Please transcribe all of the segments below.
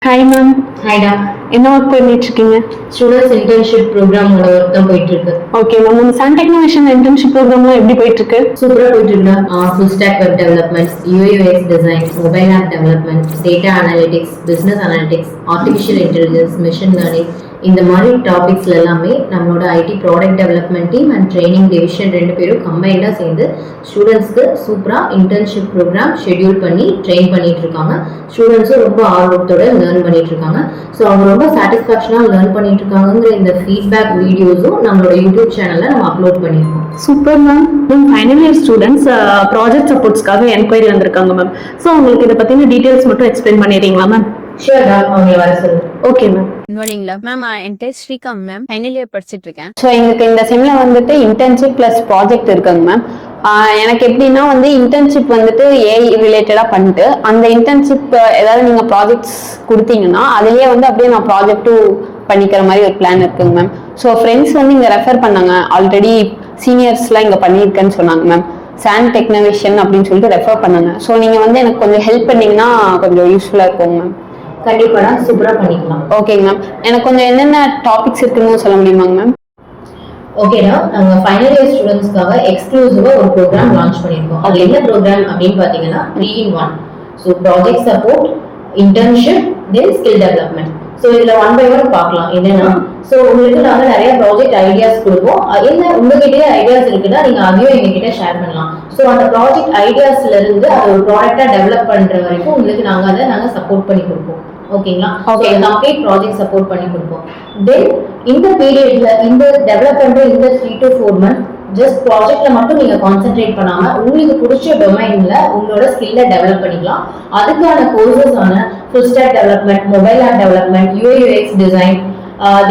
Hi ma'am. ஹாய்டா. என்ன work பண்ணிட்டு இருக்கீங்க? ஸ்டூடெண்ட்ஸ் இன்டர்ன்ஷிப் ப்ரோக்ராமோட ஒர்க் தான் போயிட்டு இருக்கு. Okay ma'am. உங்க சன் டெக்னாலஜியன் இன்டர்ன்ஷிப் ப்ரோக்ராம்லாம் எப்படி போயிட்டு இருக்கு? சூப்பரா போயிட்டு இருக்குடா. Full stack web development, UI UX design, mobile app development, data analytics, business analytics, artificial intelligence, machine learning, இந்த மாதிரி டாபிக்ஸ்ல எல்லாமே நம்மளோட IT product development team and training division 2 பேரும் கம்பைண்டா சேர்ந்து ஸ்டூடெண்ட்ஸ்க்கு சூப்பரா இன்டர்ன்ஷிப் ப்ரோக்ராம் ஷெட்யூல் பண்ணி ட்ரெயின் பண்ணிட்டு இருக்காங்க. ஸ்டூடெண்ட்ஸும் ரொம்ப ஆர்வத்தோட லேர்ன் பண்ணிட்டு இருக்காங்க. ஸோ அவங்க ரொம்ப சாட்டிஸ்ஃபேக்ஷனாக லேர்ன் பண்ணிட்டு இருக்காங்கிற இந்த ஃபீட்பேக் வீடியோஸும் நம்மளோட யூடியூப் சேனல்ல நம்ம அப்லோட் பண்ணியிருக்கோம். Super ma'am. Final year students project சப்போர்ட்ஸ்க்காக என்கொயரி வந்திருக்காங்க மேம். ஸோ உங்களுக்கு இதை பத்தின டீடைல்ஸ் மட்டும் எக்ஸ்பிளைன் பண்ணிடுறீங்களா மேம்? ஷூர் மேம், அவங்களை வர சொல்லுங்க. Okay ma'am. Good ma'am. என் பேர் ஸ்ரீகாம் மேம். ஃபைனல் இயர் படிச்சுட்டு இருக்கேன். ஸோ எங்களுக்கு இந்த செம்ல வந்துட்டு இன்டர்ன்ஷிப் பிளஸ் ப்ராஜெக்ட் இருக்குங்க மேம். எனக்கு எப்படின்னா வந்து இன்டர்ன்ஷிப் வந்துட்டு ஏஐ ரிலேட்டடாக பண்ணிட்டு அந்த இன்டர்ன்ஷிப் ஏதாவது நீங்கள் ப்ராஜெக்ட்ஸ் கொடுத்தீங்கன்னா அதுலேயே வந்து அப்படியே நான் ப்ராஜெக்ட்டும் பண்ணிக்கிற மாதிரி ஒரு பிளான் இருக்குங்க மேம். ஸோ ஃப்ரெண்ட்ஸ் வந்து இங்கே ரெஃபர் பண்ணாங்க, ஆல்ரெடி சீனியர்ஸ்லாம் இங்கே பண்ணியிருக்கேன்னு சொன்னாங்க மேம். சன் டெக்னாலஜியன் அப்படின்னு சொல்லிட்டு ரெஃபர் பண்ணாங்க. ஸோ நீங்கள் வந்து எனக்கு கொஞ்சம் ஹெல்ப் பண்ணீங்கன்னா கொஞ்சம் யூஸ்ஃபுல்லாக இருக்குங்க மேம். கண்டிப்பா சூப்பரா பண்ணிக்கலாம். ஓகேங்க மேம். எனக்கு கொஞ்சம் என்னென்ன டாபிக்ஸ் இருக்குன்னு சொல்ல முடியுமாங்க மேம்? ஓகேடா, நாங்க ஃபைனல் இயர் ஸ்டூடெண்ட்ஸ்க்காக எக்ஸ்க்ளூசிவா ஒரு ப்ரோக்ராம் லான்ச் பண்ணிருக்கோம். அது என்ன ப்ரோக்ராம் அப்படின்னு பாத்தீங்கன்னா 3-in-1. So project support, internship, தென் ஸ்கில் டெவலப்மெண்ட். ஸோ இதுல 1 by 1 பார்க்கலாம். என்னன்னா, ஸோ உங்களுக்கு நாங்க நிறைய ப்ராஜெக்ட் ஐடியாஸ் கொடுப்போம். என்ன உங்ககிட்ட ஐடியாஸ் இருக்குன்னா நீங்க அதையும் எங்ககிட்ட ஷேர் பண்ணலாம். ஸோ அந்த ப்ராஜெக்ட் ஐடியாஸ்ல இருந்து அது ஒரு ப்ராடக்டா டெவலப் பண்ற வரைக்கும் உங்களுக்கு நாங்க சப்போர்ட் பண்ணி கொடுப்போம். ஓகேங்களா? கம்ப்ளீட் ப்ராஜெக்ட் சப்போர்ட் பண்ணி கொடுப்போம். தென் இந்த பீரியட்ல இந்த டெவலப் பண்ற இந்த 3 to 4 months ஜஸ்ட் ப்ராஜெக்ட்ல மட்டும் நீங்க கான்சென்ட்ரேட் பண்ணாம உங்களுக்கு பிடிச்ச டொமைன்ல உங்களோட ஸ்கில்ல டெவலப் பண்ணிக்கலாம். அதுக்கான கோர்சஸ் ஆன full stack development, mobile app development, UI UX design,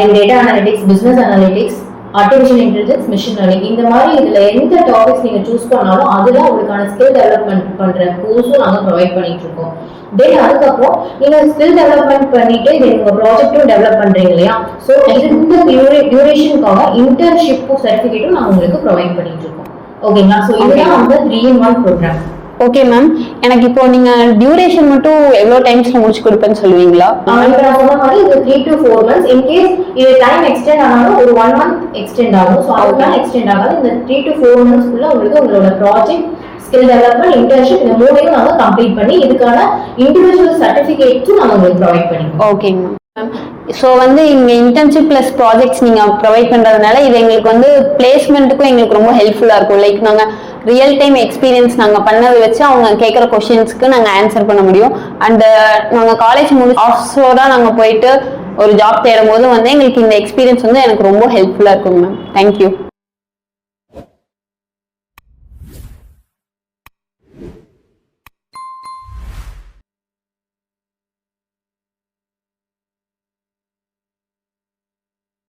then data analytics, business analytics, artificial intelligence, machine learning, இந்த மாதிரி இதுல எந்த டாபிக்ஸ் நீங்க சூஸ் பண்ணாலும் அதுல உங்களுக்கான ஸ்கில் டெவலப்மெண்ட் பண்ற கோர்ஸும் நாங்க ப்ரொவைட் பண்ணிட்டு இருக்கோம். தென் அதுக்கப்புறம் நீங்க ஸ்கில் டெவலப்மெண்ட் பண்ணிட்டு உங்க ப்ராஜெக்டும் டெவலப் பண்றீங்க இல்லையா? ஸோ இந்த டியூரேஷனுக்காக இன்டர்ன்ஷிப் சர்டிஃபிகேட்டும் நாங்க உங்களுக்கு ப்ரொவைட் பண்ணிட்டு இருக்கோம். ஓகேங்களா? ஸோ இதுதான் வந்து 3-in-1 ப்ரோக்ராம். Okay ma'am. எனக்கு இப்போ நீங்க டியூரேஷன் மட்டும் எவ்வளவு டைம்ஸ்ல முடிச்சு கொடுப்பேன்னு சொல்லுவீங்களா? இப்போ நான் சொன்ன மாதிரி இது 3 to 4 months. இன் கேஸ் இது டைம் எக்ஸ்டெண்ட் ஆனாலும் ஒரு 1 month எக்ஸ்டெண்ட் ஆகும். ஸோ அதுக்கான எக்ஸ்டெண்ட் ஆகாது. இந்த 3 to 4 months குள்ள உங்களுக்கு உங்களோட ப்ராஜெக்ட், ஸ்கில் டெவலப்மெண்ட், இன்டர்ன்ஷிப் இந்த மூணையும் நாங்க கம்ப்ளீட் பண்ணி இதுக்கான இண்டிவிஜுவல் சர்டிஃபிகேட்ஸும் நாங்க உங்களுக்கு ப்ரொவைட் பண்ணிடுவோம். ஓகேங்க மேம். ஸோ வந்து இங்கே இன்டர்ன்ஷிப் ப்ளஸ் ப்ராஜெக்ட்ஸ் நீங்கள் ப்ரொவைட் பண்ணுறதுனால இது எங்களுக்கு வந்து பிளேஸ்மெண்ட்டுக்கும் எங்களுக்கு ரொம்ப ஹெல்ப்ஃபுல்லாக இருக்கும். லைக் நாங்கள் ரியல் டைம் எக்ஸ்பீரியன்ஸ் நாங்கள் பண்ணதை வச்சு அவங்க கேட்குற கொஷின்ஸ்க்கு நாங்கள் ஆன்சர் பண்ண முடியும். அண்ட் நாங்கள் காலேஜ் ஆஃப்ஷோராக நாங்கள் போயிட்டு ஒரு ஜாப் தேடும் போது வந்து எங்களுக்கு இந்த எக்ஸ்பீரியன்ஸ் வந்து எனக்கு ரொம்ப ஹெல்ப்ஃபுல்லாக இருக்கும் மேம். தேங்க்யூ.